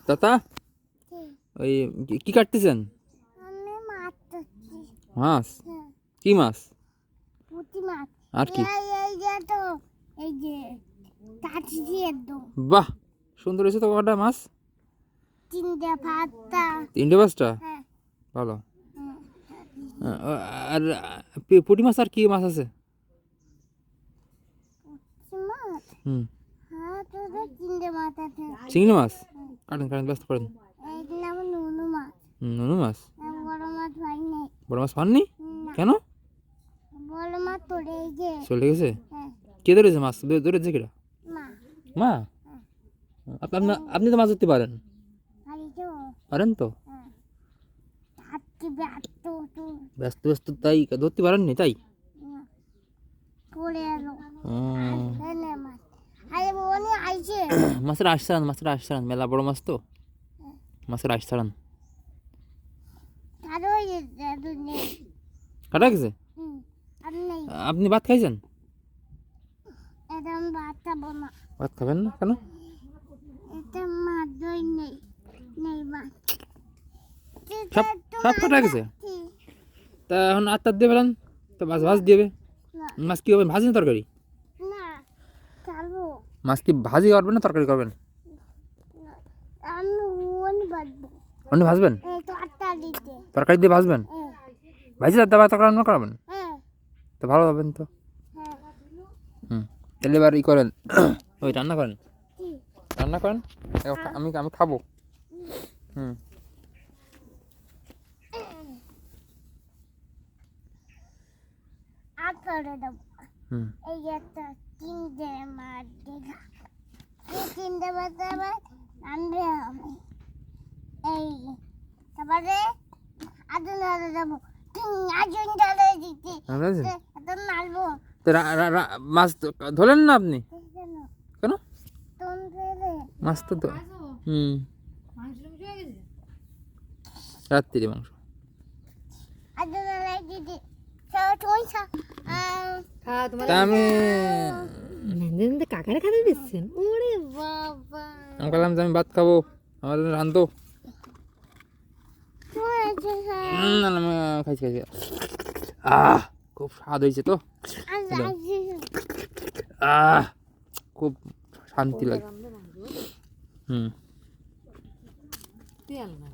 তাতা ওই কি কাটতেছেন? মাছ? কি মাছ? আর কি? বাহ, সুন্দর হয়েছে তো কটা মাছ। 3-5টা? ভালো। আর পুঁটি মাছ আর কি মাছ আছে? হুম, চিংড়ি মাছ। কাটেন কাটেন, ব্যস্ত করেন। নুনু মাছ? বড় মাছ পাননি কেন? চলে গেছে? কে ধরেছে মাছ? ধরেছে কেটা? মা? আপনি তো মাছ ধরতে পারেন? পারেন তো? ব্যস্ত ব্যস্ত তাই ধরতে পারেননি তাই? মাছের আশ ছাড়ান, মাছের আশ ছাড়ান, মেলা বড় মাছ তো, মাছের আশ ছাড়ান। কাটা গেছে? আপনি ভাত খাইছেন? ভাত খাবেন না কেন? সব সব কাটা গেছে? তা এখন আত্মার দিয়ে পেলেন তো, মাছ ভাজ দিবে। মাছ কি হবে, ভাজি না তরকারি? মাছ কি ভাজি করবেন না তরকারি করবেন? অন্য ভাজবেন? তরকারি দিয়ে ভাজবেন? ভাজি দাদা তরকারি রান্না করাবেন তো ভালো হবেন তো। হুম, তাহলে এবার ই করেন, ওই রান্না করেন, রান্না করেন, আমি আমি খাবো। হুম, হুম, মাছ ধরলেন না আপনি কেন? মাছ তো হুম, রাত্রি মাংস। আমি কাকারে খাতে দিচ্ছেন? ওরে বাবা, আমি বললাম যে আমি ভাত খাবো, আমার জন্য রান্ধো। না না, আমি খাইছি খাইছি। খুব স্বাদ হয়েছে তো, খুব শান্তি লাগে। হুম, তেল না